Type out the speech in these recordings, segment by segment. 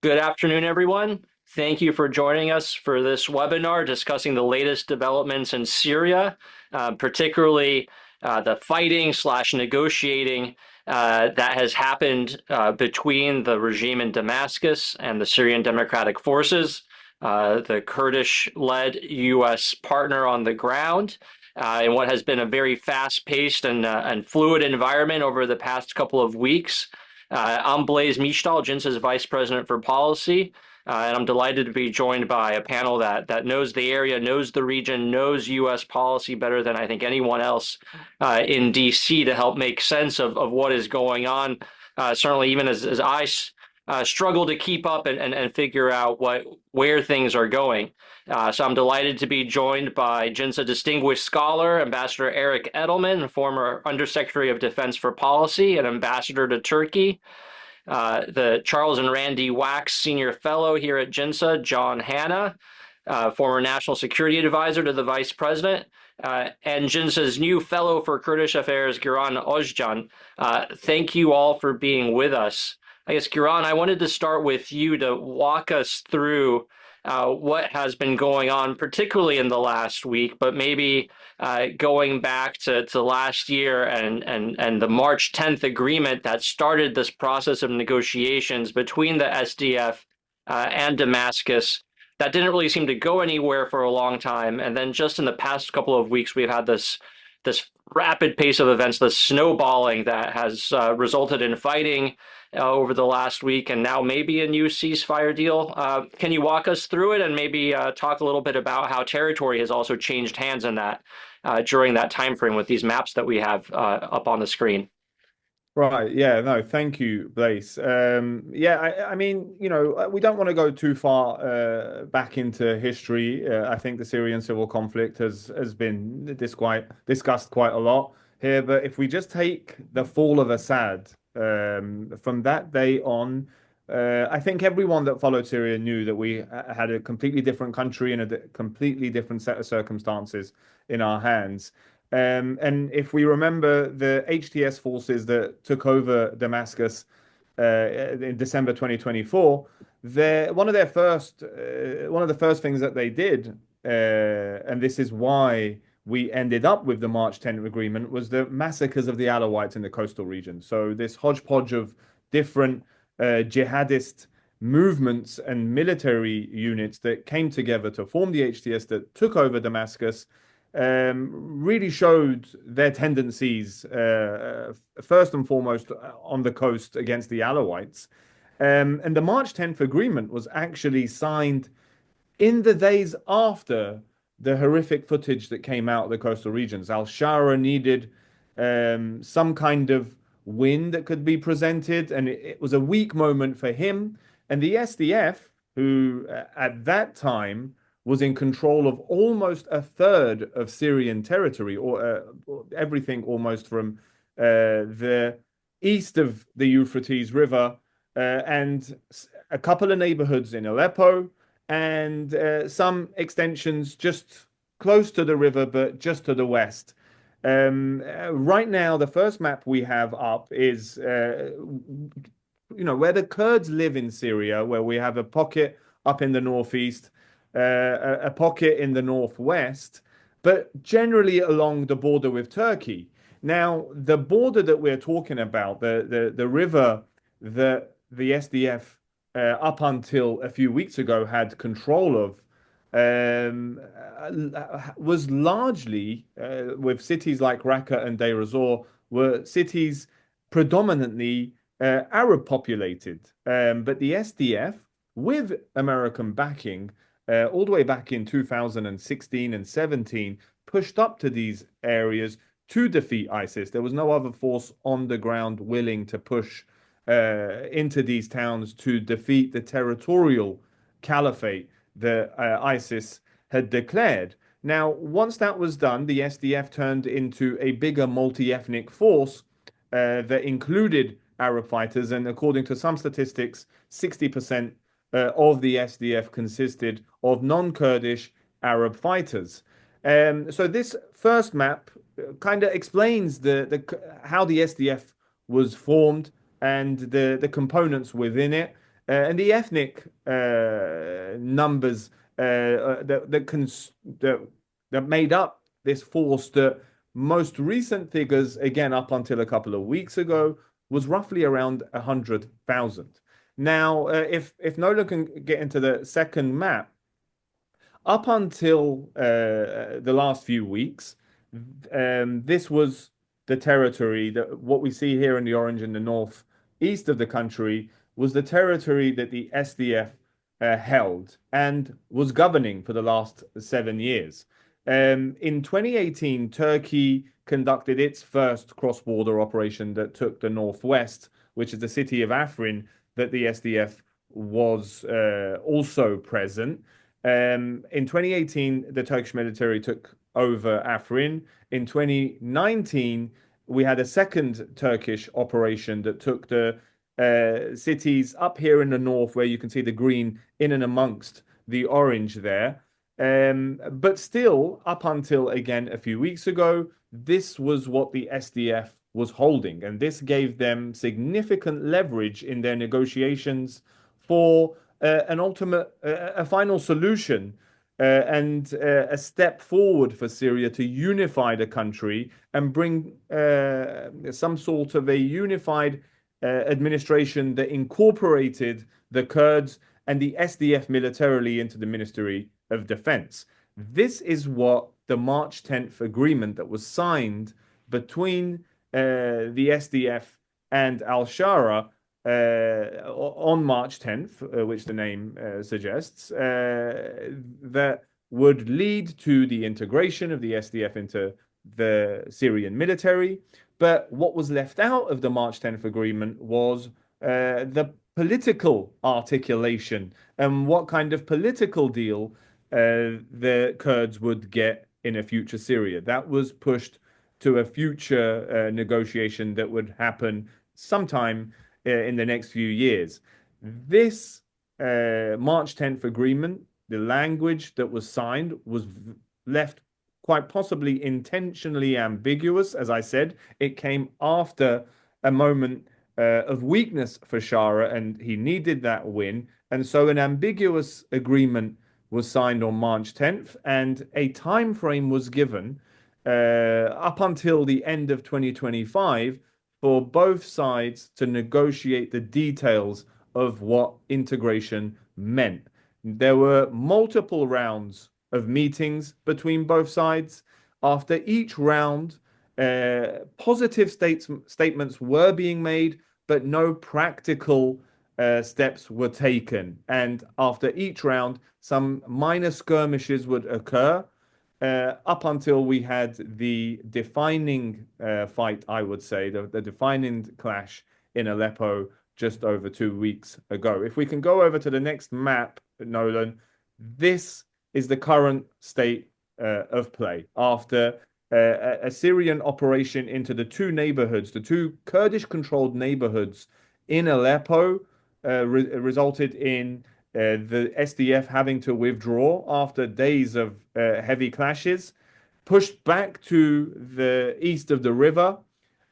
Good afternoon, everyone. Thank you for joining us for this webinar discussing the latest developments in Syria, particularly the fighting slash negotiating that has happened between the regime in Damascus and the Syrian Democratic Forces, the Kurdish-led U.S. partner on the ground, in what has been a very fast-paced and fluid environment over the past couple of weeks. I'm Blaise Mishtal, JINSA's Vice President for Policy, and I'm delighted to be joined by a panel that knows the area, knows the region, knows U.S. policy better than I think anyone else in D.C. to help make sense of what is going on. Certainly, even as I struggle to keep up and figure out where things are going. So I'm delighted to be joined by JINSA Distinguished Scholar, Ambassador Eric Edelman, former Undersecretary of Defense for Policy and Ambassador to Turkey. The Charles and Randi Wax Senior Fellow here at JINSA, John Hanna, former National Security Advisor to the Vice President, and JINSA's new Fellow for Kurdish Affairs Giran Ozcan. Thank you all for being with us. I guess, Giran, I wanted to start with you to walk us through what has been going on, particularly in the last week, but maybe going back to last year and the March 10th agreement that started this process of negotiations between the SDF and Damascus that didn't really seem to go anywhere for a long time. And then just in the past couple of weeks, we've had this rapid pace of events, the snowballing that has resulted in fighting over the last week, and now maybe a new ceasefire deal. Can you walk us through it and maybe talk a little bit about how territory has also changed hands in that during that time frame with these maps that we have up on the screen? Right. Yeah. No, thank you, Blaise. Yeah, I mean, we don't want to go too far back into history. I think the Syrian civil conflict has been discussed quite a lot here. But if we just take the fall of Assad from that day on, I think everyone that followed Syria knew that we had a completely different country and a completely different set of circumstances in our hands. And if we remember the HTS forces that took over Damascus in December 2024, one of the first things that they did, and this is why we ended up with the March 10th agreement, was the massacres of the Alawites in the coastal region. So this hodgepodge of different jihadist movements and military units that came together to form the HTS that took over Damascus really showed their tendencies, first and foremost on the coast against the Alawites. And the March 10th agreement was actually signed in the days after the horrific footage that came out of the coastal regions. Al-Sharaa needed some kind of win that could be presented, and it was a weak moment for him. And the SDF, who at that time was in control of almost a third of Syrian territory, or everything almost from the east of the Euphrates River and a couple of neighborhoods in Aleppo and some extensions just close to the river, but just to the west. Right now, the first map we have up is, where the Kurds live in Syria, where we have a pocket up in the northeast, a pocket in the northwest, but generally along the border with Turkey. Now, the border that we're talking about, the river that the SDF up until a few weeks ago had control of, was largely with cities like Raqqa and Deir ez-Zor, were cities predominantly Arab populated. But the SDF, with American backing, all the way back in 2016 and 17, pushed up to these areas to defeat ISIS. There was no other force on the ground willing to push into these towns to defeat the territorial caliphate that ISIS had declared. Now, once that was done, the SDF turned into a bigger multi-ethnic force that included Arab fighters, and according to some statistics, 60% of the SDF consisted of non-Kurdish Arab fighters. So this first map kind of explains how the SDF was formed and the components within it. And the ethnic numbers that that made up this force, that most recent figures, again up until a couple of weeks ago, was roughly around 100,000. Now, if Nola can get into the second map, up until the last few weeks, this was the territory that what we see here in the orange in the north east of the country was the territory that the SDF held and was governing for the last 7 years. In 2018, Turkey conducted its first cross-border operation that took the northwest, which is the city of Afrin, that the SDF was also present. In 2018, the Turkish military took over Afrin. In 2019, we had a second Turkish operation that took the cities up here in the north, where you can see the green in and amongst the orange there. But still, up until again a few weeks ago, this was what the SDF was holding, and this gave them significant leverage in their negotiations for an ultimate, a final solution, and a step forward for Syria to unify the country and bring some sort of a unified administration that incorporated the Kurds and the SDF militarily into the Ministry of Defense. This is what the March 10th agreement that was signed between the SDF and al-Sharaa on March 10th, which the name suggests, that would lead to the integration of the SDF into the Syrian military. But what was left out of the March 10th agreement was the political articulation and what kind of political deal the Kurds would get in a future Syria. That was pushed to a future negotiation that would happen sometime in the next few years. This March 10th agreement, the language that was signed was left quite possibly intentionally ambiguous. As I said, it came after a moment of weakness for Sharaa, and he needed that win. And so an ambiguous agreement was signed on March 10th, and a time frame was given up until the end of 2025 for both sides to negotiate the details of what integration meant. There were multiple rounds of meetings between both sides. After each round, positive statements were being made, but no practical steps were taken. And after each round, some minor skirmishes would occur up until we had the defining fight, I would say, the defining clash in Aleppo just over 2 weeks ago. If we can go over to the next map, Nolan, this is the current state of play after a Syrian operation into the two neighborhoods, the two Kurdish-controlled neighborhoods in Aleppo, resulted in the SDF having to withdraw after days of heavy clashes, pushed back to the east of the river.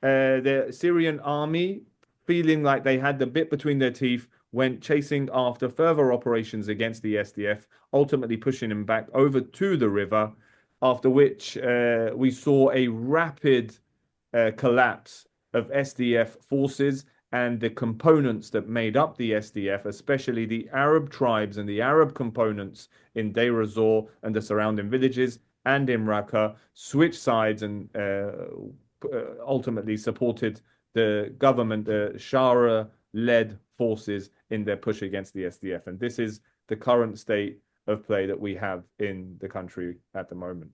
The Syrian army, feeling like they had the bit between their teeth, went chasing after further operations against the SDF, ultimately pushing them back over to the river, after which we saw a rapid collapse of SDF forces and the components that made up the SDF, especially the Arab tribes and the Arab components in Deir ez-Zor and the surrounding villages and in Raqqa, switched sides and ultimately supported the government, the Sharaa-led forces in their push against the SDF. And this is the current state of play that we have in the country at the moment.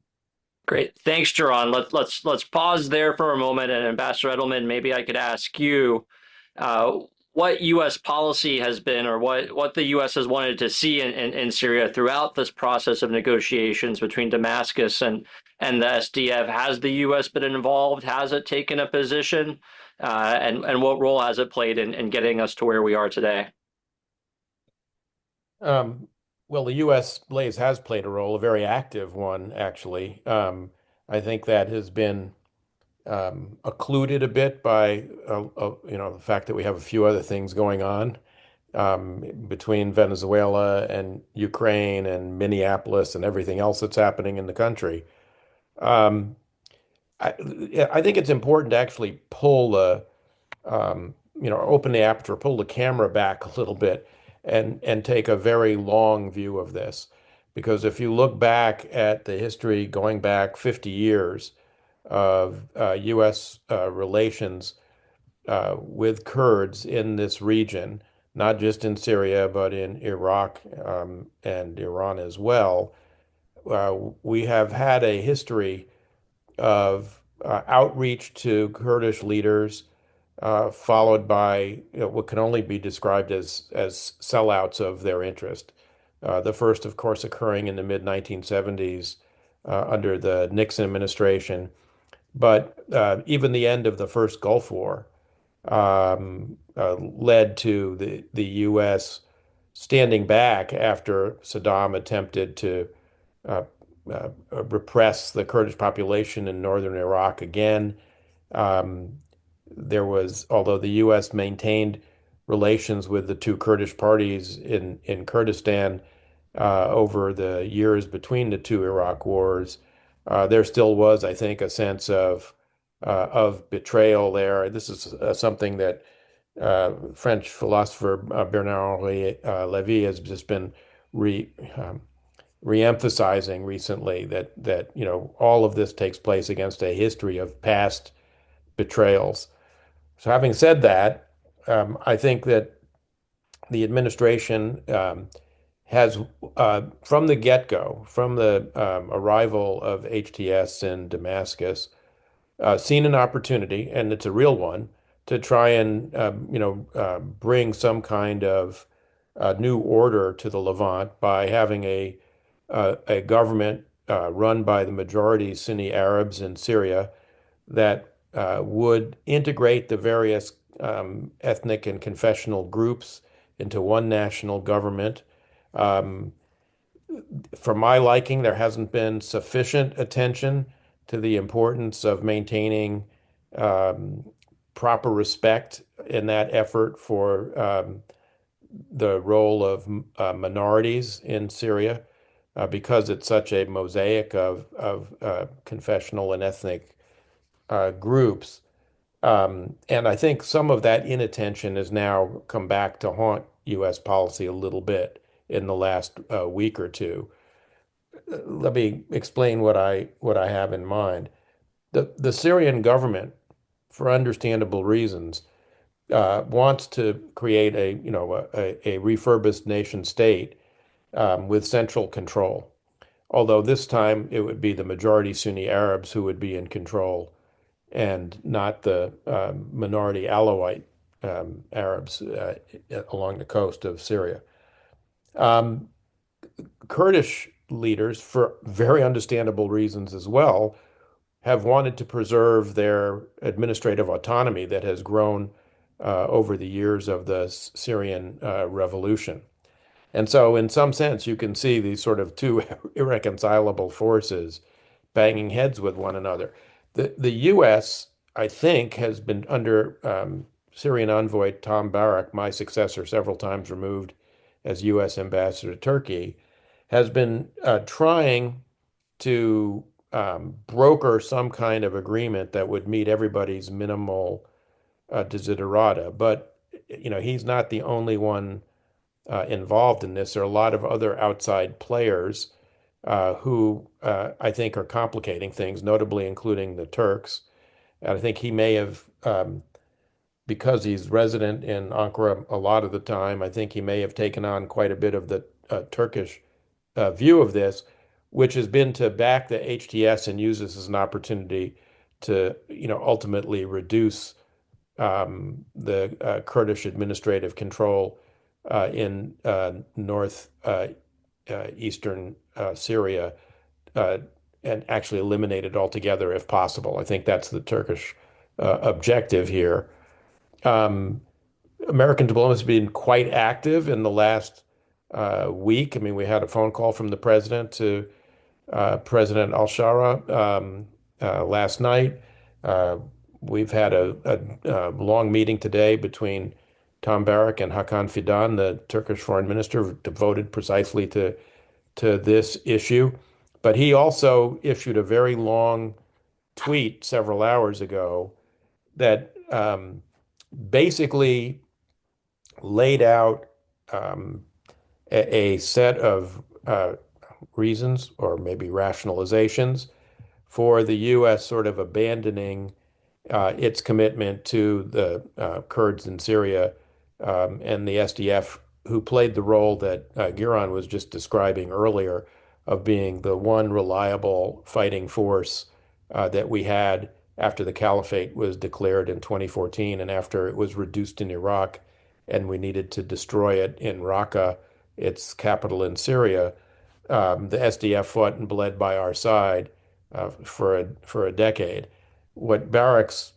Great. Thanks, Giran. Let's pause there for a moment. And Ambassador Edelman, maybe I could ask you what U.S. policy has been, or what the U.S. has wanted to see in Syria throughout this process of negotiations between Damascus and the SDF. Has the U.S. been involved? Has it taken a position? And what role has it played in getting us to where we are today? Well, the U.S. has played a role, a very active one, actually. I think that has been occluded a bit by the fact that we have a few other things going on. between Venezuela and Ukraine and Minneapolis and everything else that's happening in the country. Um, I, I think it's important to actually pull open the aperture, pull the camera back a little bit and take a very long view of this. Because if you look back at the history going back 50 years of U.S. Relations with Kurds in this region, not just in Syria, but in Iraq and Iran as well, we have had a history of outreach to Kurdish leaders, followed by what can only be described as sellouts of their interest. The first, of course, occurring in the mid 1970s under the Nixon administration, but even the end of the first Gulf War led to the U.S. standing back after Saddam attempted to uh, repress the Kurdish population in northern Iraq again. Um, although the U.S. maintained relations with the two Kurdish parties in Kurdistan over the years between the two Iraq wars, there still was, I think, a sense of betrayal there. This is something that French philosopher Bernard-Henri Lévy has just been re re-emphasizing recently that all of this takes place against a history of past betrayals. So having said that, I think that the administration has, from the get-go, from the arrival of HTS in Damascus, seen an opportunity, and it's a real one, to try and bring some kind of new order to the Levant by having a government run by the majority Sunni Arabs in Syria that would integrate the various ethnic and confessional groups into one national government. Um, for my liking, there hasn't been sufficient attention to the importance of maintaining um, proper respect in that effort for the role of minorities in Syria, because it's such a mosaic of confessional and ethnic groups. And I think some of that inattention has now come back to haunt U.S. policy a little bit in the last week or two. Let me explain what I have in mind. The Syrian government, for understandable reasons, wants to create a refurbished nation state with central control. Although this time it would be the majority Sunni Arabs who would be in control and not the minority Alawite Arabs along the coast of Syria. Um, Kurdish leaders, for very understandable reasons as well, have wanted to preserve their administrative autonomy that has grown over the years of the Syrian revolution. And so, in some sense, you can see these sort of two irreconcilable forces banging heads with one another. The U.S., I think, has been under Syrian envoy Tom Barrack, my successor, several times removed as U.S. ambassador to Turkey, has been trying to broker some kind of agreement that would meet everybody's minimal desiderata. But he's not the only one involved in this. There are a lot of other outside players who I think are complicating things, notably including the Turks. And I think he may have, because he's resident in Ankara a lot of the time, I think he may have taken on quite a bit of the Turkish view of this, which has been to back the HTS and use this as an opportunity to, ultimately reduce the Kurdish administrative control in north eastern Syria, and actually eliminate it altogether if possible. I think that's the Turkish objective here. Um, American diplomacy has been quite active in the last week. I mean, we had a phone call from the president to President al-Sharaa last night. We've had a long meeting today between Tom Barrack and Hakan Fidan, the Turkish foreign minister, devoted precisely to this issue. But he also issued a very long tweet several hours ago that basically laid out a set of reasons or maybe rationalizations for the U.S. sort of abandoning its commitment to the Kurds in Syria and the SDF, who played the role that Giran was just describing earlier of being the one reliable fighting force that we had after the caliphate was declared in 2014 and after it was reduced in Iraq and we needed to destroy it in Raqqa, its capital in Syria. The SDF fought and bled by our side for a decade. What Barrack's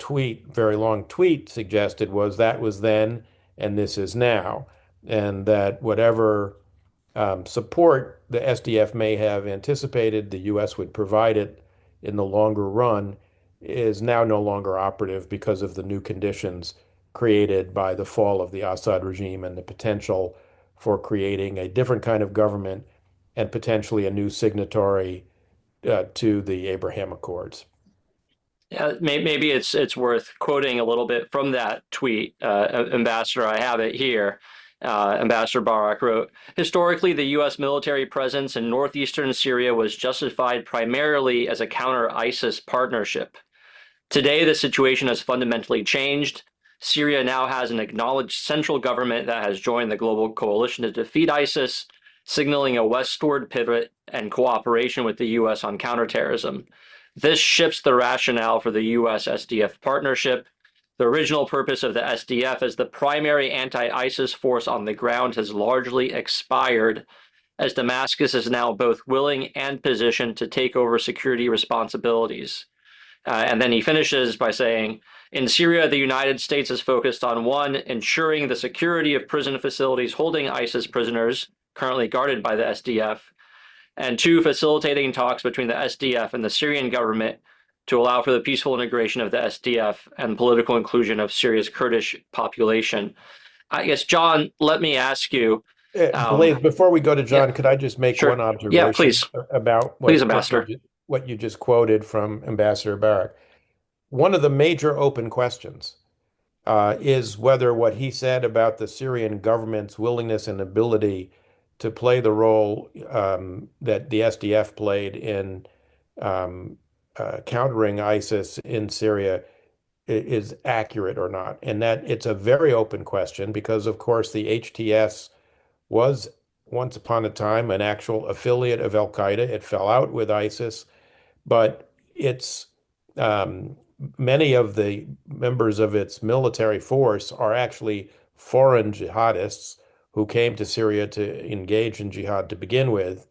very long tweet suggested was that was then and this is now, and that whatever support the SDF may have anticipated the U.S. would provide it in the longer run is now no longer operative because of the new conditions created by the fall of the Assad regime and the potential for creating a different kind of government and potentially a new signatory to the Abraham Accords. Yeah, maybe it's worth quoting a little bit from that tweet, Ambassador. I have it here. Ambassador Barrack wrote, historically, the U.S. military presence in northeastern Syria was justified primarily as a counter-ISIS partnership. Today, the situation has fundamentally changed. Syria now has an acknowledged central government that has joined the global coalition to defeat ISIS, signaling a westward pivot and cooperation with the U.S. on counterterrorism. This shifts the rationale for the U.S. SDF partnership. The original purpose of the SDF as the primary anti-ISIS force on the ground has largely expired, as Damascus is now both willing and positioned to take over security responsibilities. And then he finishes by saying, in Syria, the United States is focused on, one, ensuring the security of prison facilities holding ISIS prisoners, currently guarded by the SDF, and two, facilitating talks between the SDF and the Syrian government to allow for the peaceful integration of the SDF and political inclusion of Syria's Kurdish population. I guess, John, let me ask you. Blaise, before we go to John, yeah, could I just make sure. one observation Yeah, please. about please, Ambassador. what you just quoted from Ambassador Barrack? One of the major open questions is whether what he said about the Syrian government's willingness and ability to play the role that the SDF played in countering ISIS in Syria is accurate or not. And that it's a very open question because, of course, the HTS was once upon a time an actual affiliate of al-Qaeda. It fell out with ISIS, but it's many of the members of its military force are actually foreign jihadists who came to Syria to engage in jihad to begin with.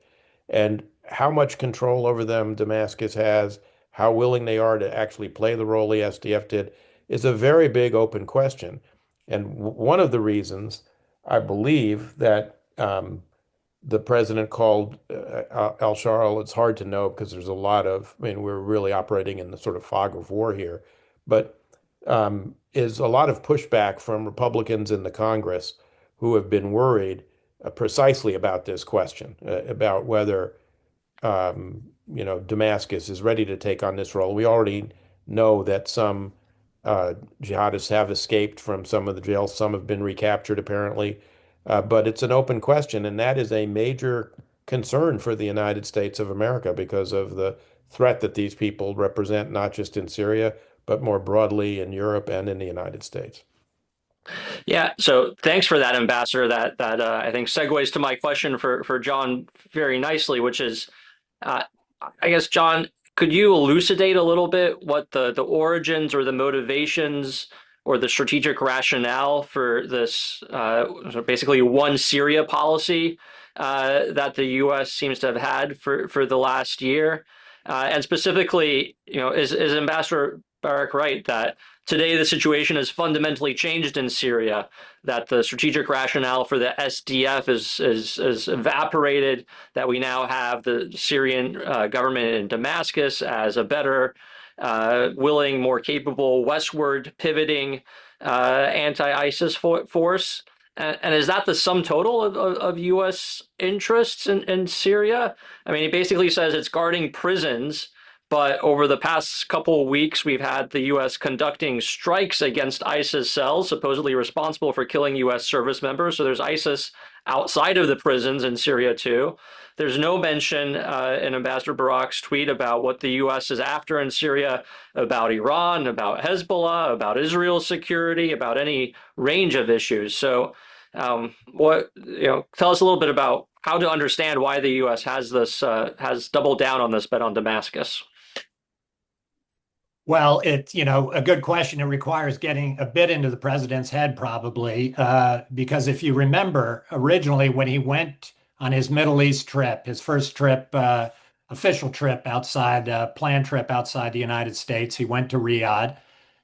And how much control over them Damascus has, how willing they are to actually play the role the SDF did, is a very big open question. And one of the reasons I believe that the president called al-Sharaa, it's hard to know because there's a lot of, I mean, we're really operating in the sort of fog of war here, but is a lot of pushback from Republicans in the Congress who have been worried precisely about this question, about whether Damascus is ready to take on this role. We already know that some jihadists have escaped from some of the jails. Some have been recaptured, apparently. But it's an open question, and that is a major concern for the United States of America because of the threat that these people represent, not just in Syria, but more broadly in Europe and in the United States. Yeah, so thanks for that, Ambassador. That I think segues to my question for John very nicely, which is, I guess, John, could you elucidate a little bit what the origins or the motivations or the strategic rationale for this basically one Syria policy that the U.S. seems to have had for the last year? And specifically, is Ambassador Barrack right that today the situation has fundamentally changed in Syria, that the strategic rationale for the SDF is evaporated, that we now have the Syrian government in Damascus as a better, willing, more capable, westward pivoting anti-ISIS force. And is that the sum total of U.S. interests in Syria? I mean, he basically says it's guarding prisons, but over the past couple of weeks, we've had the U.S. conducting strikes against ISIS cells, supposedly responsible for killing U.S. service members. So there's ISIS outside of the prisons in Syria, too. There's no mention in Ambassador Barrack's tweet about what the U.S. is after in Syria, about Iran, about Hezbollah, about Israel's security, about any range of issues. So, tell us a little bit about how to understand why the U.S. has doubled down on this bet on Damascus. Well, it's, a good question. It requires getting a bit into the president's head, probably, because if you remember, originally when he went on his Middle East trip, his first trip, official trip outside, planned trip outside the United States, he went to Riyadh.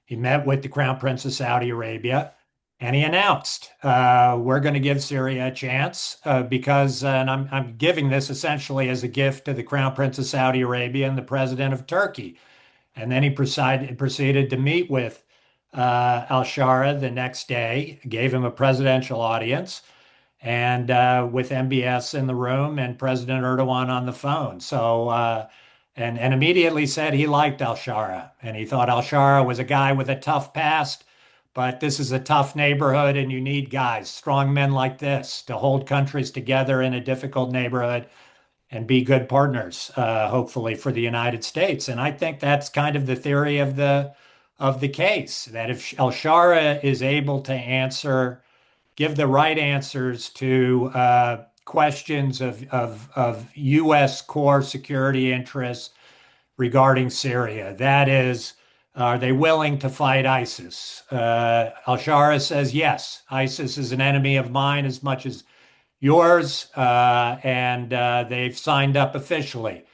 He met with the Crown Prince of Saudi Arabia, and he announced, we're going to give Syria a chance because, and I'm giving this essentially as a gift to the Crown Prince of Saudi Arabia and the President of Turkey. And then he proceeded to meet with al-Sharaa the next day, gave him a presidential audience, and with MBS in the room and President Erdogan on the phone. So, and immediately said he liked al-Sharaa, and he thought al-Sharaa was a guy with a tough past, but this is a tough neighborhood, and you need guys, strong men like this, to hold countries together in a difficult neighborhood and be good partners, hopefully, for the United States. And I think that's kind of the theory of the case, that if al-Sharaa is able to give the right answers to questions of U.S. core security interests regarding Syria, that is, are they willing to fight ISIS? Al-Sharaa says, yes, ISIS is an enemy of mine as much as yours, and they've signed up officially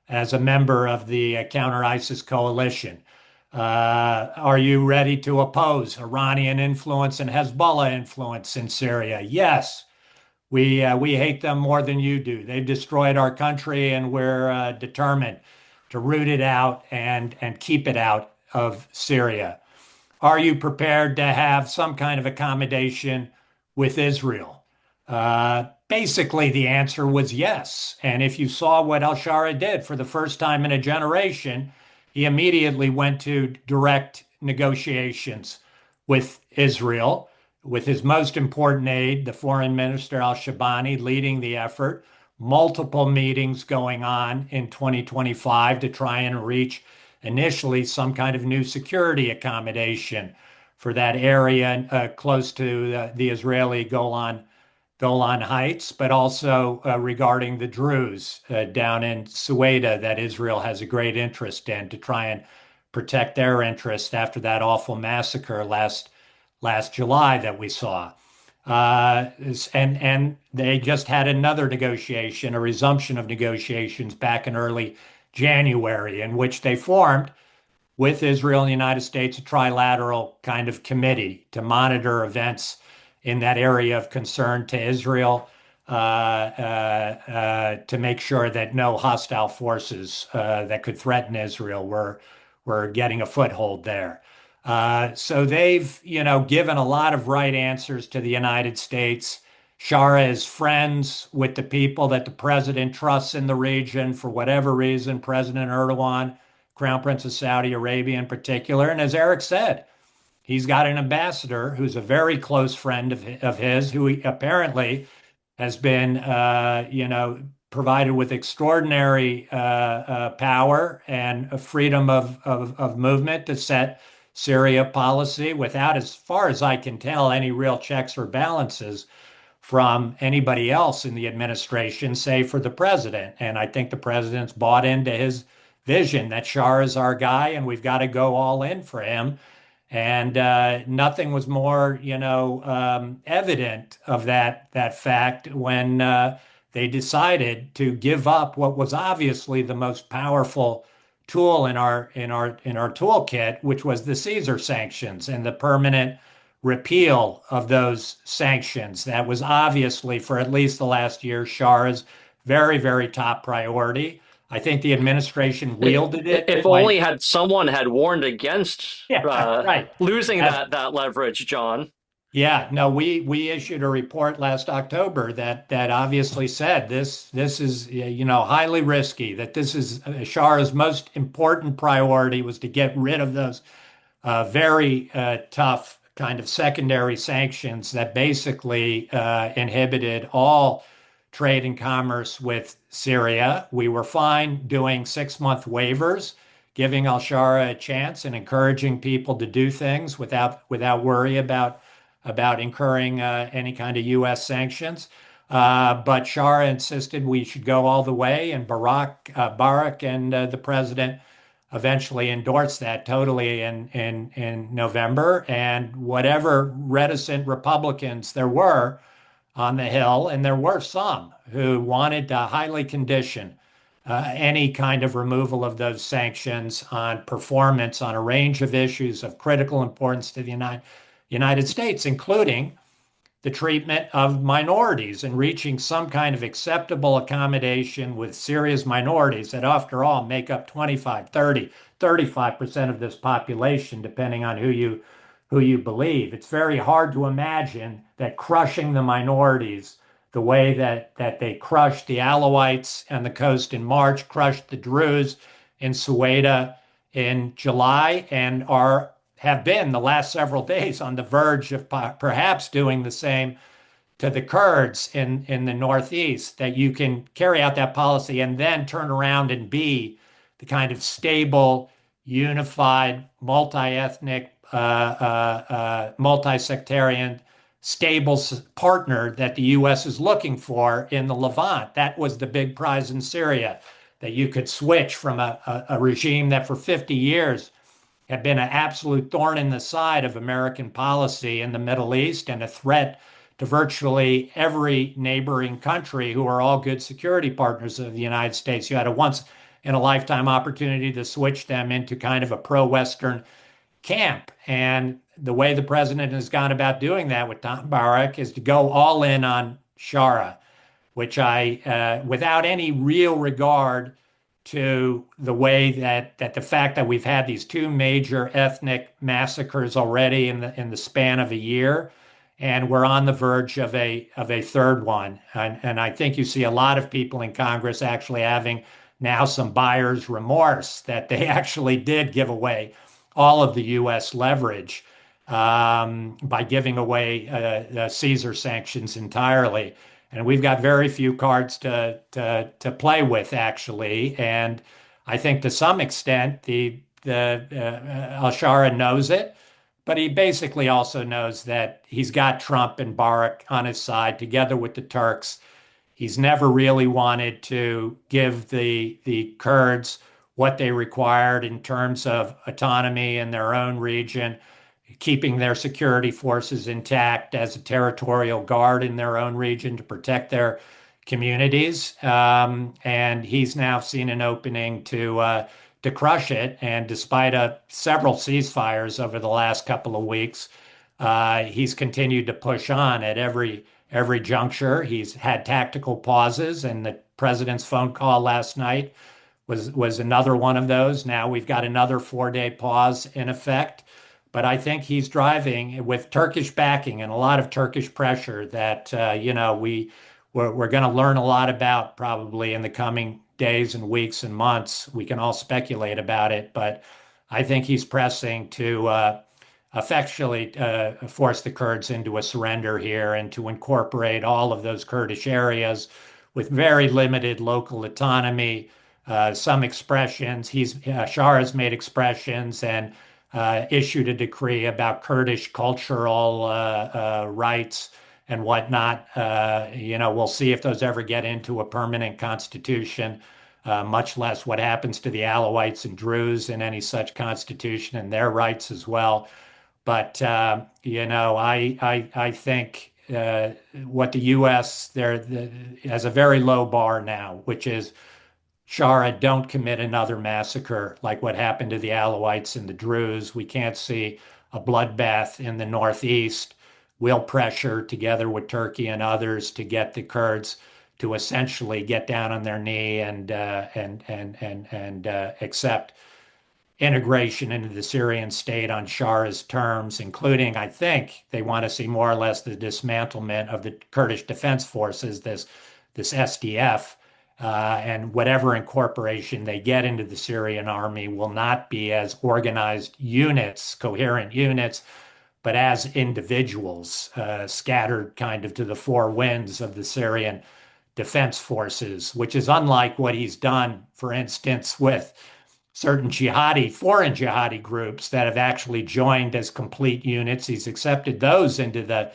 as a member of the counter-ISIS coalition. Are you ready to oppose Iranian influence and Hezbollah influence in Syria? Yes, we hate them more than you do. They've destroyed our country, and we're determined to root it out and keep it out of Syria. Are you prepared to have some kind of accommodation with Israel? Basically, the answer was yes. And if you saw what al-Sharaa did for the first time in a generation, he immediately went to direct negotiations with Israel, with his most important aide, the foreign minister al-Shabani, leading the effort, multiple meetings going on in 2025 to try and reach initially some kind of new security accommodation for that area close to the Israeli Golan Heights, but also regarding the Druze down in Sueda that Israel has a great interest in, to try and protect their interests after that awful massacre last July that we saw. And they just had another negotiation, a resumption of negotiations back in early January, in which they formed with Israel and the United States a trilateral kind of committee to monitor events in that area of concern to Israel, to make sure that no hostile forces that could threaten Israel were getting a foothold there. So they've, given a lot of right answers to the United States. Sharaa is friends with the people that the president trusts in the region for whatever reason, President Erdogan, Crown Prince of Saudi Arabia in particular. And as Eric said, he's got an ambassador who's a very close friend of his, who he apparently has been, provided with extraordinary power and freedom of movement to set Syria policy without, as far as I can tell, any real checks or balances from anybody else in the administration, save for the president. And I think the president's bought into his vision that Sharaa is our guy and we've got to go all in for him. And nothing was more, evident of that fact when they decided to give up what was obviously the most powerful tool in our toolkit, which was the Caesar sanctions and the permanent repeal of those sanctions. That was obviously, for at least the last year, Sharaa's very, very top priority. I think the administration wielded it If quite. only had someone had warned against Yeah, right. losing that leverage, John. Yeah, no, we issued a report last October that obviously said this is highly risky. That this is Shara's most important priority was to get rid of those very tough kind of secondary sanctions that basically inhibited all trade and commerce with Syria. We were fine doing 6-month waivers, giving al-Sharaa a chance and encouraging people to do things without worry about incurring any kind of U.S. sanctions. But Sharaa insisted we should go all the way, and Barrack and the president eventually endorsed that totally in November. And whatever reticent Republicans there were on the Hill, and there were some who wanted to highly condition any kind of removal of those sanctions on performance on a range of issues of critical importance to the United States, including the treatment of minorities and reaching some kind of acceptable accommodation with Syria's minorities that, after all, make up 25, 30, 35% of this population, depending on who you believe. It's very hard to imagine that crushing the minorities the way that they crushed the Alawites on the coast in March, crushed the Druze in Suwaida in July, and have been the last several days on the verge of perhaps doing the same to the Kurds in the Northeast, that you can carry out that policy and then turn around and be the kind of stable, unified, multi-ethnic, multi-sectarian, stable partner that the U.S. is looking for in the Levant. That was the big prize in Syria, that you could switch from a regime that for 50 years had been an absolute thorn in the side of American policy in the Middle East and a threat to virtually every neighboring country who are all good security partners of the United States. You had a once in a lifetime opportunity to switch them into kind of a pro-Western camp. And the way the president has gone about doing that with Tom Barrack is to go all in on Sharaa, which without any real regard to the way that the fact that we've had these two major ethnic massacres already in the span of a year, and we're on the verge of a third one. And I think you see a lot of people in Congress actually having now some buyer's remorse that they actually did give away all of the U.S. leverage by giving away Caesar sanctions entirely. And we've got very few cards to play with, actually. And I think to some extent, the al-Sharaa knows it, but he basically also knows that he's got Trump and Barrack on his side together with the Turks. He's never really wanted to give the Kurds what they required in terms of autonomy in their own region, keeping their security forces intact as a territorial guard in their own region to protect their communities. And he's now seen an opening to crush it. And despite several ceasefires over the last couple of weeks, he's continued to push on at every juncture. He's had tactical pauses, and the president's phone call last night was another one of those. Now we've got another 4-day pause in effect. But I think he's driving with Turkish backing and a lot of Turkish pressure that we're going to learn a lot about probably in the coming days and weeks and months. We can all speculate about it, but I think he's pressing to effectually force the Kurds into a surrender here and to incorporate all of those Kurdish areas with very limited local autonomy. Some expressions, Shara's made expressions and issued a decree about Kurdish cultural rights and whatnot. We'll see if those ever get into a permanent constitution, much less what happens to the Alawites and Druze in any such constitution and their rights as well. But I think what the U.S. has a very low bar now, which is Sharaa, don't commit another massacre like what happened to the Alawites and the Druze. We can't see a bloodbath in the Northeast. We'll pressure together with Turkey and others to get the Kurds to essentially get down on their knee and accept integration into the Syrian state on Shara's terms, including, I think, they want to see more or less the dismantlement of the Kurdish Defense Forces, this SDF, and whatever incorporation they get into the Syrian army will not be as organized units, coherent units, but as individuals, scattered kind of to the four winds of the Syrian defense forces, which is unlike what he's done, for instance, with certain foreign jihadi groups that have actually joined as complete units. He's accepted those into the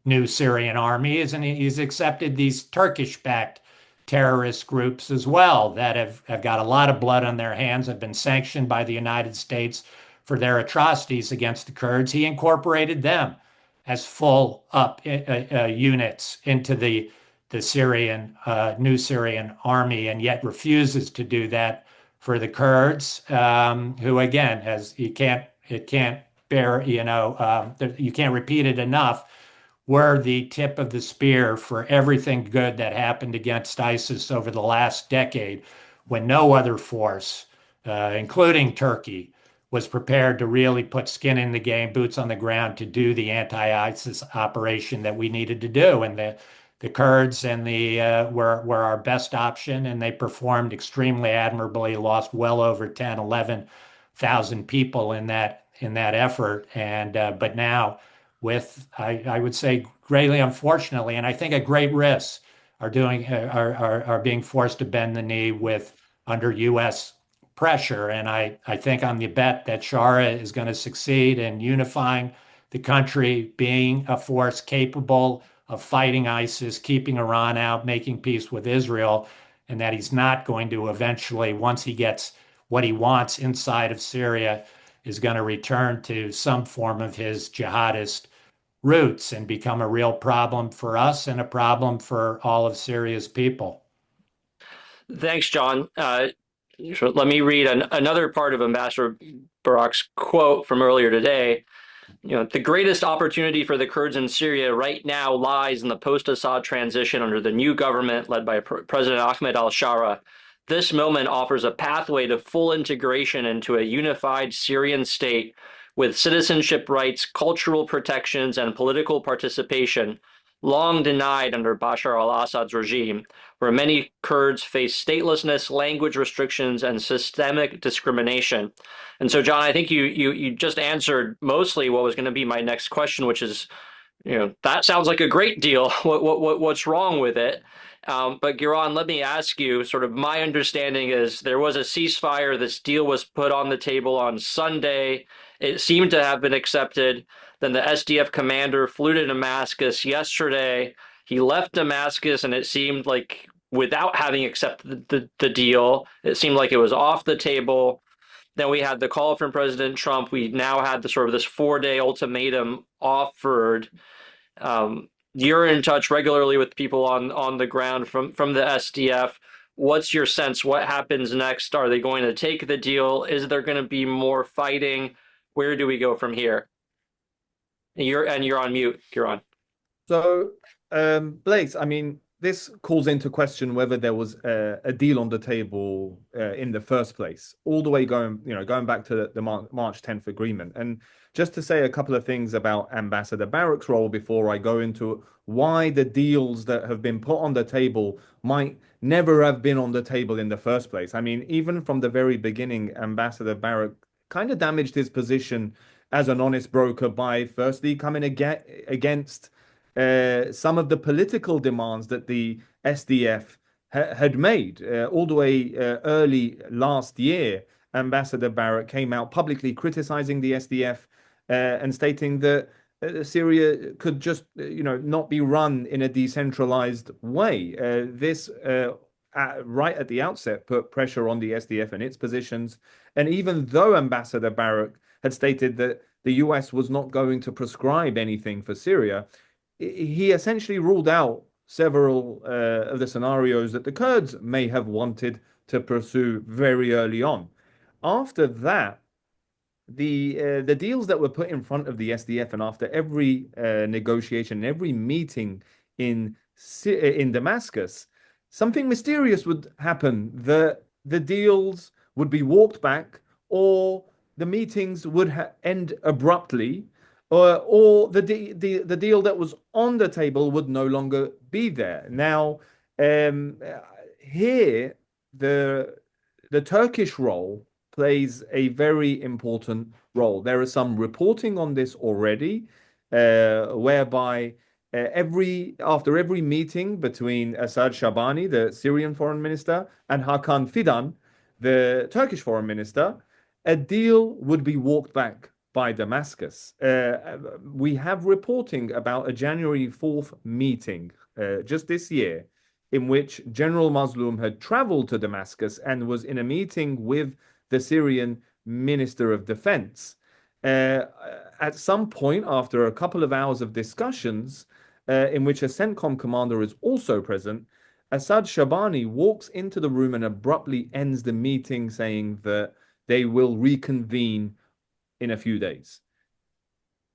new Syrian army, and he's accepted these Turkish-backed terrorist groups as well that have got a lot of blood on their hands, have been sanctioned by the United States for their atrocities against the Kurds. He incorporated them as full up units into the Syrian new Syrian army, and yet refuses to do that for the Kurds, who again, you can't bear, you can't repeat it enough, were the tip of the spear for everything good that happened against ISIS over the last decade, when no other force, including Turkey, was prepared to really put skin in the game, boots on the ground, to do the anti-ISIS operation that we needed to do. And the Kurds were our best option, and they performed extremely admirably, lost well over 10, 11,000 people in that effort. And but now, with I would say greatly unfortunately, and I think at great risk, are being forced to bend the knee under U.S. pressure. And I think on the bet that Shara is going to succeed in unifying the country, being a force capable of fighting ISIS, keeping Iran out, making peace with Israel, and that he's not going to eventually, once he gets what he wants inside of Syria, is going to return to some form of his jihadist roots and become a real problem for us and a problem for all of Syria's people. Thanks, John. Let me read another part of Ambassador Barrack's quote from earlier today. The greatest opportunity for the Kurds in Syria right now lies in the post-Assad transition under the new government led by President Ahmed al-Sharaa. This moment offers a pathway to full integration into a unified Syrian state with citizenship rights, cultural protections, and political participation, long denied under Bashar al-Assad's regime, where many Kurds face statelessness, language restrictions, and systemic discrimination. And so, John, I think you just answered mostly what was going to be my next question, which is, that sounds like a great deal. What's wrong with it? But Giran, let me ask you, sort of my understanding is there was a ceasefire. This deal was put on the table on Sunday. It seemed to have been accepted. Then the SDF commander flew to Damascus yesterday. He left Damascus, and it seemed like, without having accepted the deal, it seemed like it was off the table. Then we had the call from President Trump. We now had the sort of this 4-day ultimatum offered. You're in touch regularly with people on the ground from the SDF. What's your sense? What happens next? Are they going to take the deal? Is there going to be more fighting? Where do we go from here? You're on mute, Giran. So, Blaise, I mean, this calls into question whether there was a deal on the table in the first place, all the way going back to the March 10th agreement. And just to say a couple of things about Ambassador Barrack's role before I go into why the deals that have been put on the table might never have been on the table in the first place. I mean, even from the very beginning, Ambassador Barrack kind of damaged his position as an honest broker by firstly coming against some of the political demands that the SDF had made. All the way early last year, Ambassador Barrack came out publicly criticizing the SDF and stating that Syria could just, not be run in a decentralized way. This right at the outset put pressure on the SDF and its positions. And even though Ambassador Barrack had stated that the US was not going to prescribe anything for Syria, he essentially ruled out several of the scenarios that the Kurds may have wanted to pursue very early on. After that, the deals that were put in front of the SDF, and after every negotiation, every meeting in Damascus, something mysterious would happen. The deals would be walked back, or the meetings would end abruptly, or the deal that was on the table would no longer be there. Now, um, here the Turkish role plays a very important role. There is some reporting on this already, whereby after every meeting between Asad Shabani, the Syrian foreign minister, and Hakan Fidan, the Turkish foreign minister, a deal would be walked back by Damascus. We have reporting about a January 4th meeting just this year, in which General Mazloum had traveled to Damascus and was in a meeting with the Syrian Minister of Defense. At some point, after a couple of hours of discussions, in which a CENTCOM commander is also present, Asad Shabani walks into the room and abruptly ends the meeting, saying that they will reconvene in a few days.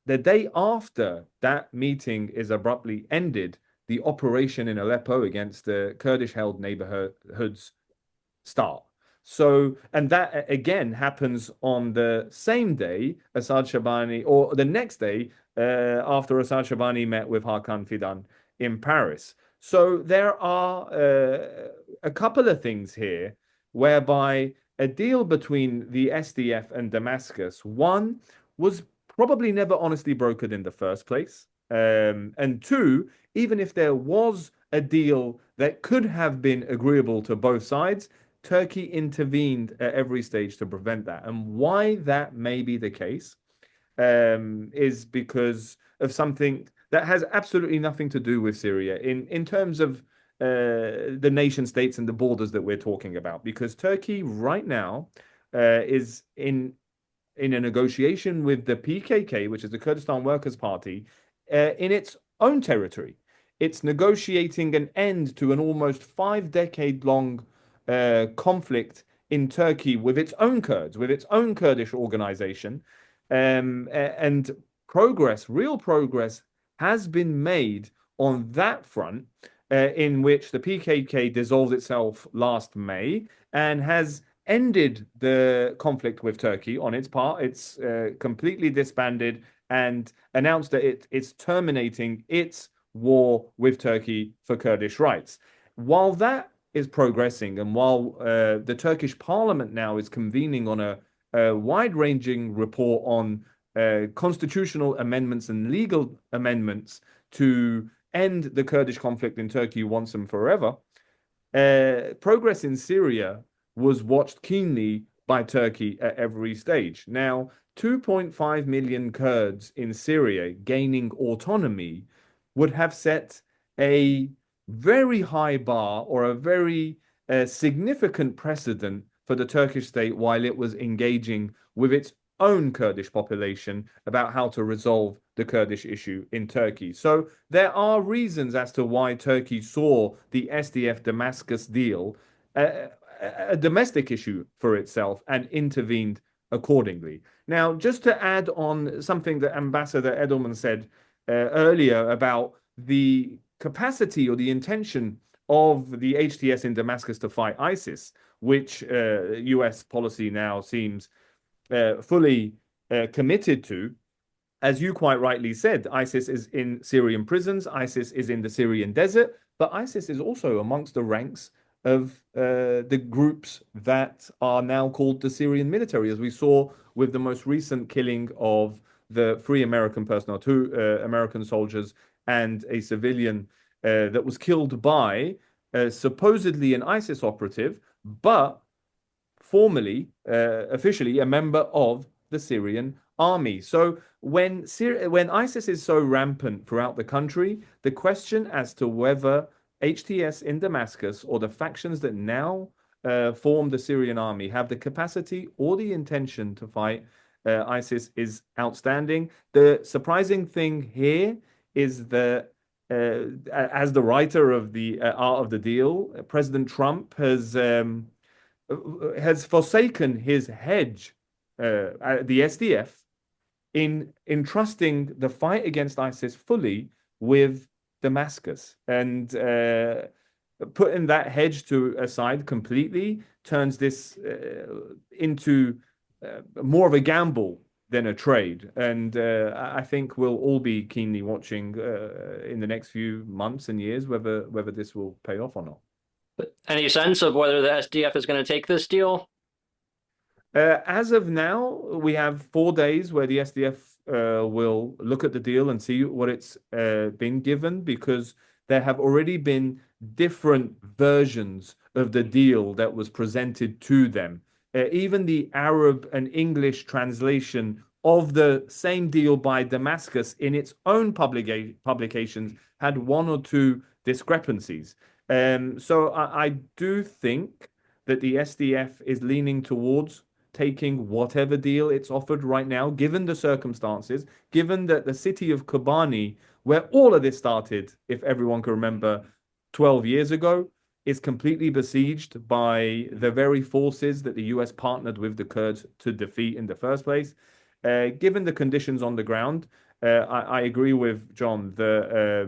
The day after that meeting is abruptly ended, the operation in Aleppo against the Kurdish-held neighborhoods start. So, and that again happens on the same day Asad Shabani, or the next day after Asad Shabani met with Hakan Fidan in Paris. So there are a couple of things here whereby a deal between the SDF and Damascus, one, was probably never honestly brokered in the first place. And two, even if there was a deal that could have been agreeable to both sides, Turkey intervened at every stage to prevent that. And why that may be the case is because of something that has absolutely nothing to do with Syria in terms of the nation states and the borders that we're talking about. Because Turkey right now is in a negotiation with the PKK, which is the Kurdistan Workers' Party, in its own territory. It's negotiating an end to an almost 5-decade-long conflict in Turkey with its own Kurds, with its own Kurdish organization. And progress, real progress, has been made on that front, in which the PKK dissolved itself last May and has ended the conflict with Turkey on its part. It's completely disbanded and announced that it's terminating its war with Turkey for Kurdish rights. While that is progressing, and while the Turkish parliament now is convening on a wide-ranging report on constitutional amendments and legal amendments to end the Kurdish conflict in Turkey once and forever, progress in Syria was watched keenly by Turkey at every stage. Now, 2.5 million Kurds in Syria gaining autonomy would have set a very high bar, or a very significant precedent for the Turkish state while it was engaging with its own Kurdish population about how to resolve the Kurdish issue in Turkey. So there are reasons as to why Turkey saw the SDF Damascus deal a domestic issue for itself and intervened accordingly. Now, just to add on something that Ambassador Edelman said earlier about the capacity or the intention of the HTS in Damascus to fight ISIS, which US policy now seems fully committed to. As you quite rightly said, ISIS is in Syrian prisons, ISIS is in the Syrian desert, but ISIS is also amongst the ranks of the groups that are now called the Syrian military, as we saw with the most recent killing of the 3 American personnel, 2 American soldiers and a civilian that was killed by supposedly an ISIS operative, but formally, officially, a member of the Syrian army. So when ISIS is so rampant throughout the country, the question as to whether HTS in Damascus or the factions that now form the Syrian army have the capacity or the intention to fight ISIS is outstanding. The surprising thing here is that as the writer of the Art of the Deal, President Trump has forsaken his hedge, the SDF, in entrusting the fight against ISIS fully with Damascus. And putting that hedge to aside completely turns this into more of a gamble than a trade. And I think we'll all be keenly watching in the next few months and years whether this will pay off or not. But any sense of whether the SDF is going to take this deal? As of now, we have 4 days where the SDF will look at the deal and see what it's been given, because there have already been different versions of the deal that was presented to them. Even the Arab and English translation of the same deal by Damascus in its own publications had one or two discrepancies. So I do think that the SDF is leaning towards taking whatever deal it's offered right now, given the circumstances, given that the city of Kobani, where all of this started, if everyone can remember, 12 years ago, is completely besieged by the very forces that the US partnered with the Kurds to defeat in the first place. Given the conditions on the ground, I agree with John that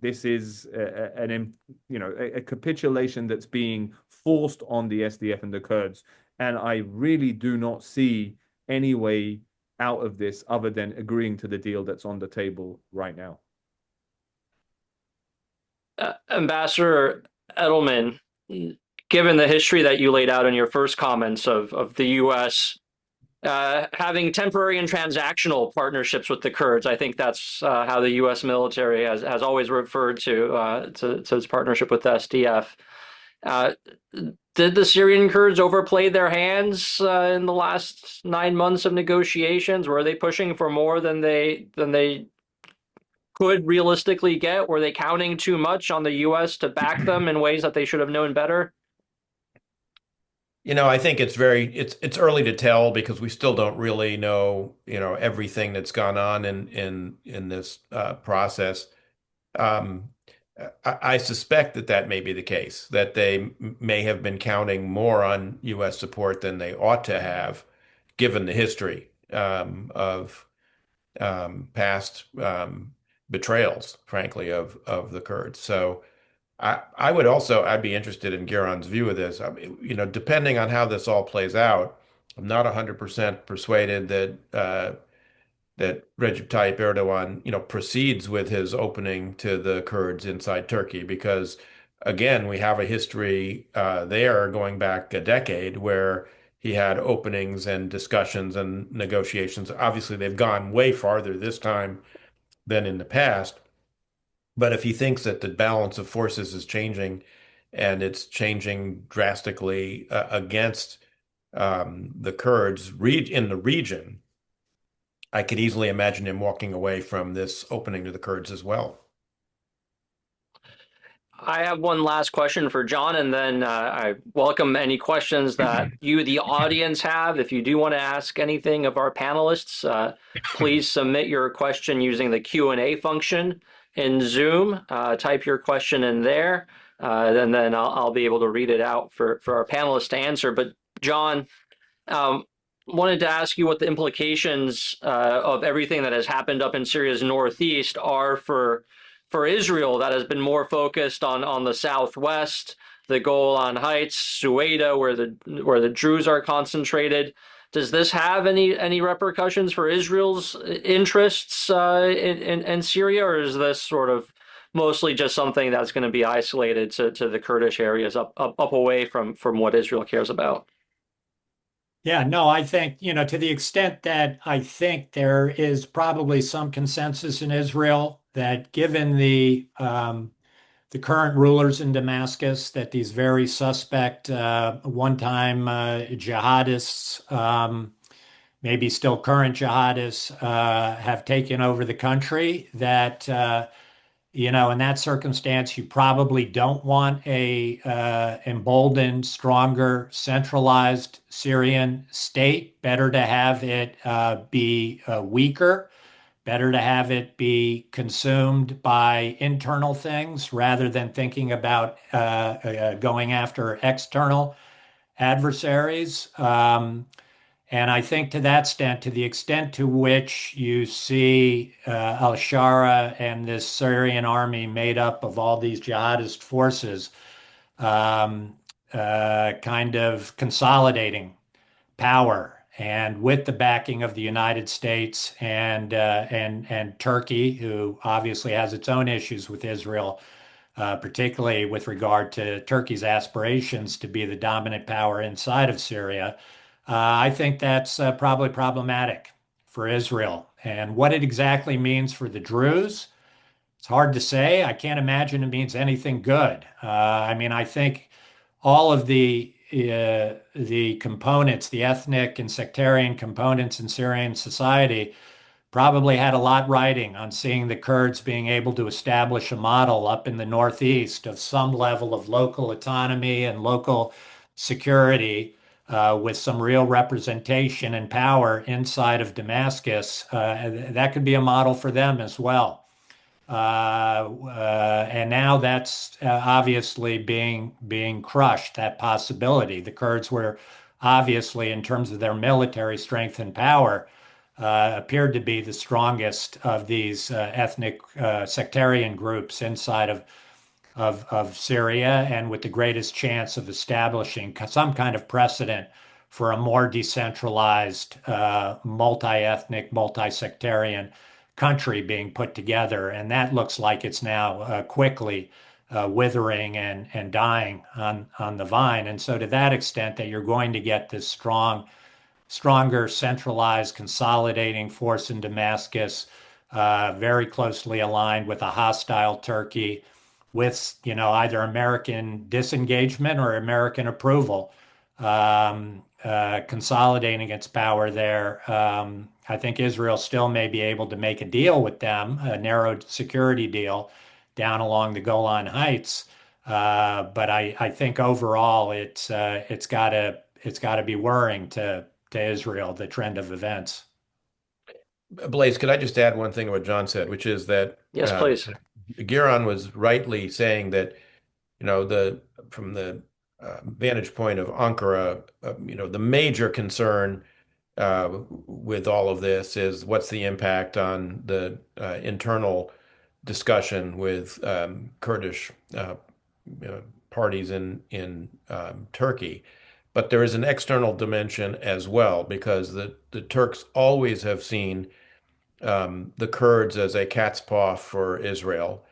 this is a capitulation that's being forced on the SDF and the Kurds. And I really do not see any way out of this other than agreeing to the deal that's on the table right now. Ambassador Edelman, given the history that you laid out in your first comments of the U.S. Having temporary and transactional partnerships with the Kurds, I think that's how the U.S. military has always referred to its partnership with the SDF. Did the Syrian Kurds overplay their hands in the last 9 months of negotiations? Were they pushing for more than they could realistically get? Were they counting too much on the U.S. to back them in ways that they should have known better? I think it's early to tell, because we still don't really know, everything that's gone on in this process. I suspect that may be the case, that they may have been counting more on U.S. support than they ought to have, given the history of past betrayals, frankly, of the Kurds. So I'd be interested in Giran's view of this. I mean, depending on how this all plays out, I'm not 100% persuaded that Recep Tayyip Erdogan, proceeds with his opening to the Kurds inside Turkey, because again, we have a history there going back a decade where he had openings and discussions and negotiations. Obviously, they've gone way farther this time than in the past. But if he thinks that the balance of forces is changing, and it's changing drastically against the Kurds in the region, I could easily imagine him walking away from this opening to the Kurds as well. I have one last question for John, and then I welcome any questions that you, the audience, have. If you do want to ask anything of our panelists, please submit your question using the Q&A function in Zoom. Type your question in there, and then I'll be able to read it out for our panelists to answer. But John, wanted to ask you what the implications of everything that has happened up in Syria's northeast are for Israel, that has been more focused on the southwest, the Golan Heights, Sueda, where the Druze are concentrated. Does this have any repercussions for Israel's interests in Syria, or is this sort of mostly just something that's going to be isolated to the Kurdish areas up away from what Israel cares about? Yeah, no, I think, to the extent that I think there is probably some consensus in Israel that, given the current rulers in Damascus, that these very suspect one-time jihadists, maybe still current jihadists, have taken over the country, that in that circumstance, you probably don't want a emboldened, stronger, centralized Syrian state. Better to have it be weaker. Better to have it be consumed by internal things rather than thinking about going after external adversaries. And I think to that extent, to the extent to which you see al-Sharaa and this Syrian army made up of all these jihadist forces kind of consolidating power. And with the backing of the United States and Turkey, who obviously has its own issues with Israel, particularly with regard to Turkey's aspirations to be the dominant power inside of Syria, I think that's probably problematic for Israel. And what it exactly means for the Druze, it's hard to say. I can't imagine it means anything good. I mean, I think all of the components, the ethnic and sectarian components in Syrian society, probably had a lot riding on seeing the Kurds being able to establish a model up in the northeast of some level of local autonomy and local security, with some real representation and power inside of Damascus. That could be a model for them as well. And now that's obviously being crushed, that possibility. The Kurds were obviously, in terms of their military strength and power, appeared to be the strongest of these ethnic sectarian groups inside of Syria, and with the greatest chance of establishing some kind of precedent for a more decentralized, multi-ethnic, multi-sectarian country being put together. And that looks like it's now quickly withering and dying on the vine. And so to that extent that you're going to get this stronger, centralized, consolidating force in Damascus, very closely aligned with a hostile Turkey, with either American disengagement or American approval, consolidating its power there. I think Israel still may be able to make a deal with them, a narrow security deal down along the Golan Heights. But I think overall it's got to be worrying to Israel, the trend of events. Blaze, could I just add one thing to what John said, which is that Yes, please. Giran was rightly saying that, from the vantage point of Ankara, the major concern with all of this is what's the impact on the internal discussion with Kurdish parties in Turkey. But there is an external dimension as well, because the Turks always have seen the Kurds as a cat's paw for Israel.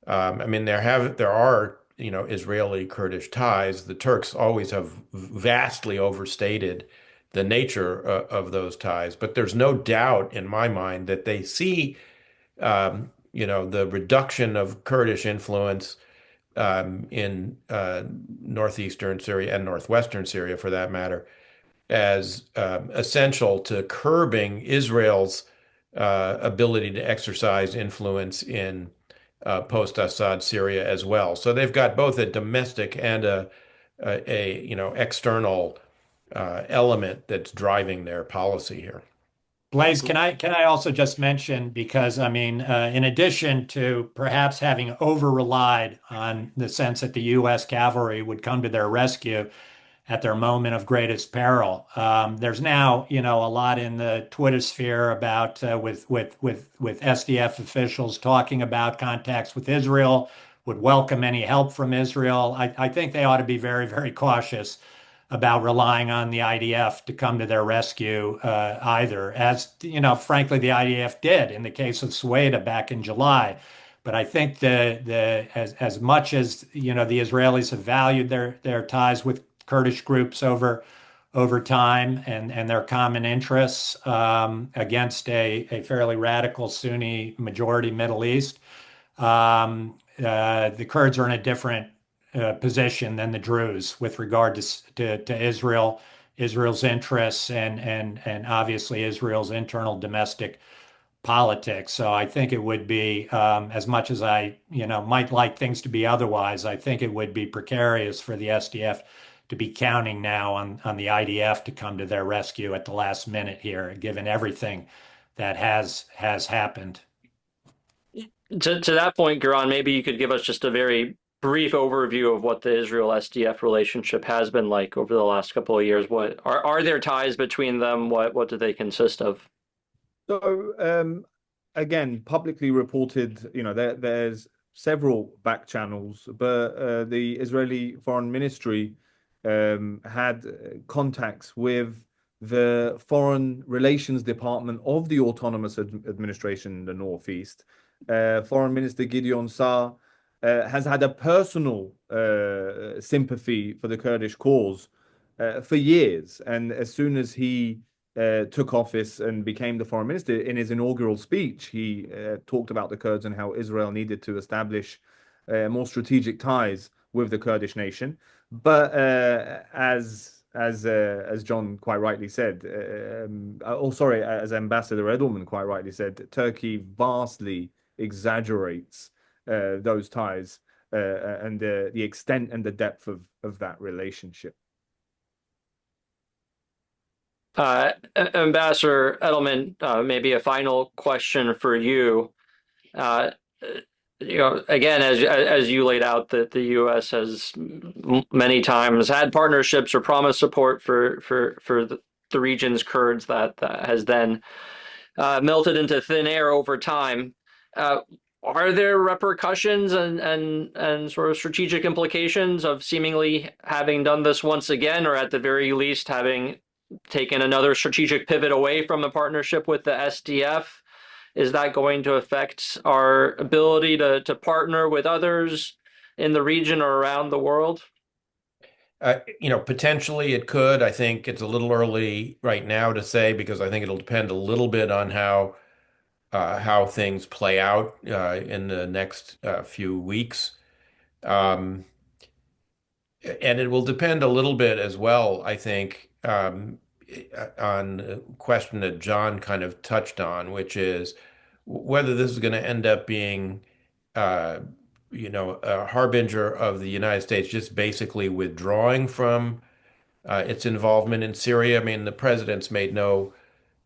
I mean, there are Israeli Kurdish ties. The Turks always have vastly overstated the nature of those ties, but there's no doubt in my mind that they see the reduction of Kurdish influence in northeastern Syria and northwestern Syria, for that matter, as essential to curbing Israel's ability to exercise influence in post-Assad Syria as well. So they've got both a domestic and a external element that's driving their policy here. Blaze, can I also just mention, because I mean, in addition to perhaps having over-relied on the sense that the U.S. cavalry would come to their rescue at their moment of greatest peril, there's now a lot in the Twitter sphere about with SDF officials talking about contacts with Israel, would welcome any help from Israel. I think they ought to be very, very cautious about relying on the IDF to come to their rescue, either, as frankly, the IDF did in the case of Sueda back in July. But I think as much as the Israelis have valued their ties with Kurdish groups over time and their common interests against a fairly radical Sunni majority Middle East, the Kurds are in a different position than the Druze with regard to Israel's interests and obviously Israel's internal domestic politics. So I think it would be, as much as I might like things to be otherwise, I think it would be precarious for the SDF to be counting now on the IDF to come to their rescue at the last minute here, given everything that has happened. To that point, Giran, maybe you could give us just a very brief overview of what the Israel-SDF relationship has been like over the last couple of years. What are there ties between them? What do they consist of? So again, publicly reported, there's several back channels, but the Israeli Foreign Ministry had contacts with the Foreign Relations Department of the Autonomous Administration in the Northeast. Foreign Minister Gideon Saar has had a personal sympathy for the Kurdish cause for years. And as soon as he took office and became the foreign minister, in his inaugural speech, he talked about the Kurds and how Israel needed to establish more strategic ties with the Kurdish nation. But as John quite rightly said, as Ambassador Edelman quite rightly said, Turkey vastly exaggerates those ties and the extent and the depth of that relationship. Ambassador Edelman, maybe a final question for you. Again, as you laid out, that the U.S. has many times had partnerships or promised support for the region's Kurds that has then melted into thin air over time. Are there repercussions and sort of strategic implications of seemingly having done this once again, or at the very least having taken another strategic pivot away from the partnership with the SDF? Is that going to affect our ability to partner with others in the region or around the world? Potentially it could. I think it's a little early right now to say, because I think it'll depend a little bit on how things play out in the next few weeks. And it will depend a little bit as well, I think, on a question that John kind of touched on, which is whether this is going to end up being, a harbinger of the United States just basically withdrawing from its involvement in Syria. I mean, the president's made no,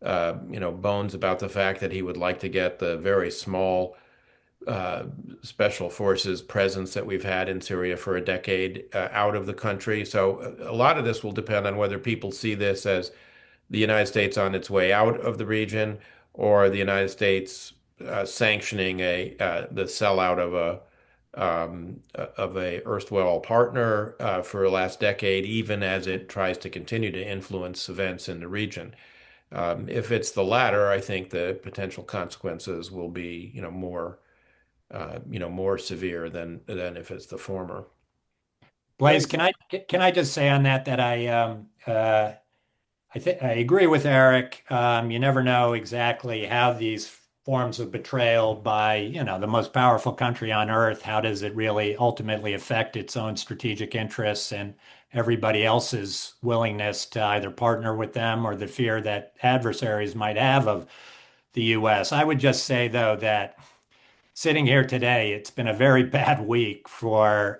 bones about the fact that he would like to get the very small special forces presence that we've had in Syria for a decade out of the country. So a lot of this will depend on whether people see this as the United States on its way out of the region, or the United States sanctioning the sellout of a erstwhile partner for the last decade, even as it tries to continue to influence events in the region. If it's the latter, I think the potential consequences will be, more severe than if it's the former. Blaise, can I just say on that I agree with Eric. You never know exactly how these forms of betrayal by, the most powerful country on earth, how does it really ultimately affect its own strategic interests and everybody else's willingness to either partner with them, or the fear that adversaries might have of the U.S. I would just say, though, that sitting here today, it's been a very bad week for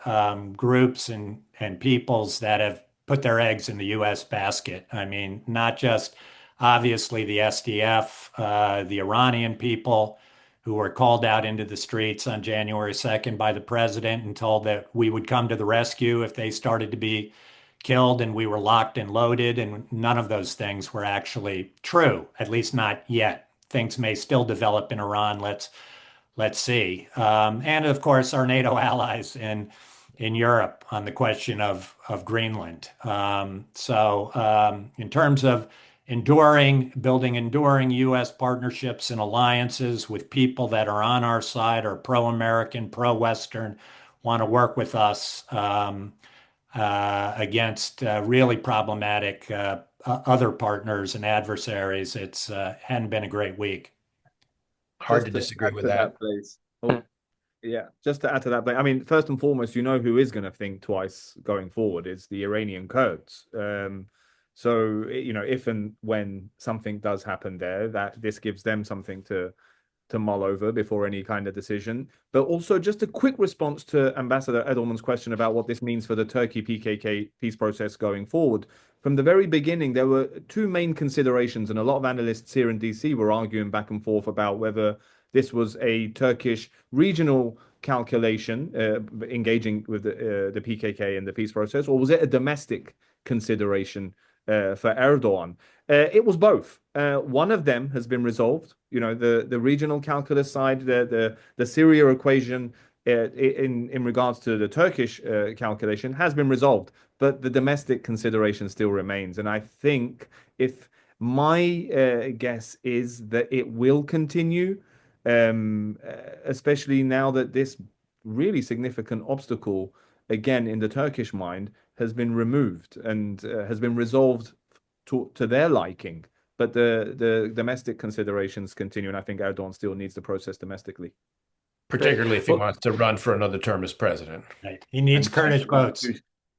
groups and peoples that have put their eggs in the U.S. basket. I mean, not just obviously the SDF, the Iranian people who were called out into the streets on January 2nd by the president and told that we would come to the rescue if they started to be killed, and we were locked and loaded, and none of those things were actually true, at least not yet. Things may still develop in Iran. Let's see. And of course, our NATO allies in Europe on the question of Greenland. So in terms of building enduring U.S. partnerships and alliances with people that are on our side, are pro-American, pro-Western, want to work with us against really problematic other partners and adversaries. It's hadn't been a great week. Hard to disagree with that. Yeah, just to add to that, I mean, first and foremost, who is going to think twice going forward is the Iranian Kurds. So, if and when something does happen there, that this gives them something to mull over before any kind of decision. But also just a quick response to Ambassador Edelman's question about what this means for the Turkey PKK peace process going forward. From the very beginning, there were two main considerations, and a lot of analysts here in DC were arguing back and forth about whether this was a Turkish regional calculation engaging with the PKK in the peace process, or was it a domestic consideration for Erdogan? It was both. One of them has been resolved. The regional calculus side, the Syria equation in regards to the Turkish calculation has been resolved, but the domestic consideration still remains. And I think if my guess is that it will continue, especially now that this really significant obstacle, again, in the Turkish mind, has been removed and has been resolved to their liking. But the domestic considerations continue, and I think Erdogan still needs to process domestically. Particularly if he wants to run for another term as president. Right. He needs Kurdish votes.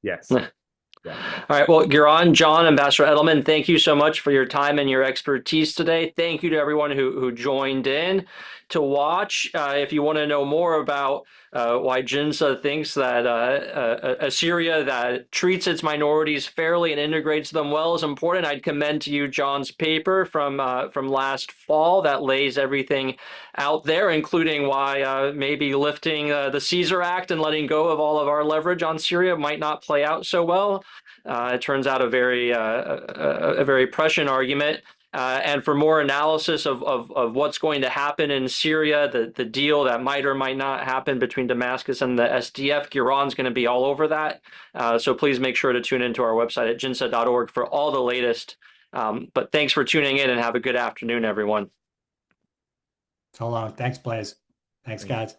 Yes. Yeah. All right. Well, Giran, John, Ambassador Edelman, thank you so much for your time and your expertise today. Thank you to everyone who joined in to watch. If you want to know more about why JINSA thinks that a Syria that treats its minorities fairly and integrates them well is important, I'd commend to you John's paper from last fall that lays everything out there, including why maybe lifting the Caesar Act and letting go of all of our leverage on Syria might not play out so well. It turns out a very prescient argument. And for more analysis of what's going to happen in Syria, the deal that might or might not happen between Damascus and the SDF, Giran's going to be all over that. So please make sure to tune into our website at jinsa.org for all the latest. But thanks for tuning in and have a good afternoon, everyone. So long. Thanks, Blaze. Thanks, guys.